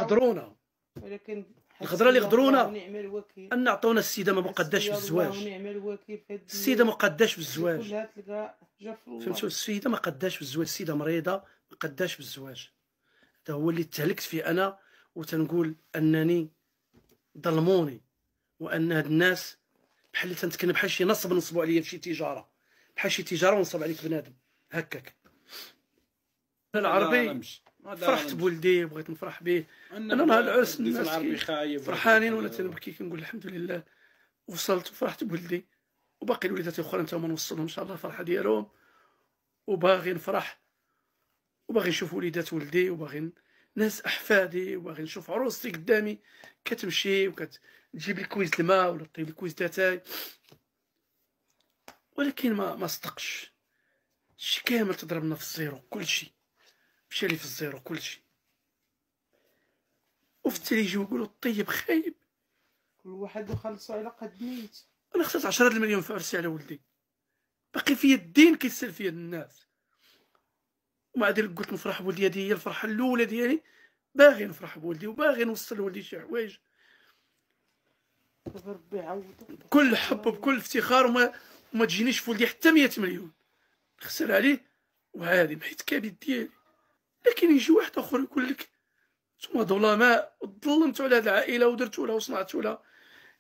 هضرونا، ولكن الهضره اللي غدرونا ونعم الوكيل ان عطونا السيده ما مقداش في الزواج. ونعم الوكيل في هاد السيده ما قداش في الزواج، كلها تلقى جا في الله. فهمتوا؟ السيده ما قداش في الزواج، السيده مريضه ما قداش في الزواج. هذا هو اللي تهلكت فيه انا، وتنقول انني ظلموني، وان هاد الناس بحال اللي تنتكلم بحال شي نصب نصبوا عليا في شي تجاره، بحال شي تجاره ونصب عليك بنادم هكاك. العربي فرحت بولدي وبغيت نفرح به. انا نهار العرس الناس فرحانين وانا تنبكي كنقول الحمد لله وصلت وفرحت بولدي، وباقي الوليدات الاخرى نتا هما نوصلهم ان شاء الله الفرحه ديالهم، وباغي نفرح وباغي نشوف وليدات ولدي وباغي ناس احفادي وباغي نشوف عروستي قدامي كتمشي وكتجيب لي كويس الماء ولا طيب لي كويس تاتاي. ولكن ما صدقش، شي كامل تضربنا في الزيرو، كلشي مشى لي في الزيرو كلشي. وفي التالي يجيو يقولوا الطيب خايب، كل واحد يخلصوا على قد نيت. انا خسرت 10 المليون في عرسي على ولدي، باقي فيا الدين كيسال فيا الناس، ومع ذلك قلت نفرح بولدي. هذه هي الفرحه الاولى ديالي، باغي نفرح بولدي وباغي نوصل لولدي شي حوايج ربي يعوض بكل حب وبكل افتخار، وما تجينيش في ولدي حتى 100 مليون نخسر عليه وعادي بحيت كبد ديالي. لكن يجي واحد اخر يقول لك نتوما ظلماء وظلمتوا على هذه العائله ودرتوا لها وصنعتوا لها،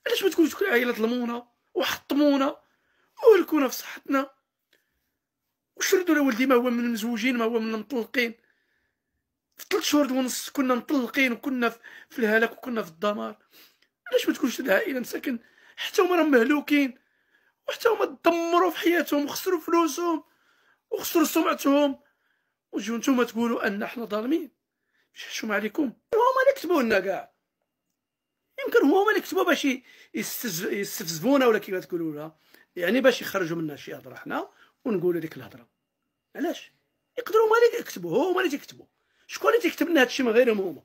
علاش ما تكونش تكون العائله ظلمونا وحطمونا وهلكونا في صحتنا وشردوا لولدي ما هو من مزوجين ما هو من مطلقين. في 3 شهور ونص كنا مطلقين وكنا في الهلاك وكنا في الدمار. علاش ما تكونش العائله مساكن حتى هما راهم مهلوكين، وحتى هما دمروا في حياتهم وخسروا فلوسهم وخسروا سمعتهم، وتجيو نتوما تقولوا ان احنا ظالمين؟ مش حشوم عليكم؟ هما اللي كتبوا لنا كاع، يمكن هما اللي كتبوا باش يستفزفونا ولا كيف تقولوا لها، يعني باش يخرجوا منا شي هضره حنا ونقولوا ديك الهضره. علاش؟ يقدروا هما اللي يكتبوا، هما اللي تيكتبوا. شكون اللي تيكتب لنا هادشي من غيرهم هما؟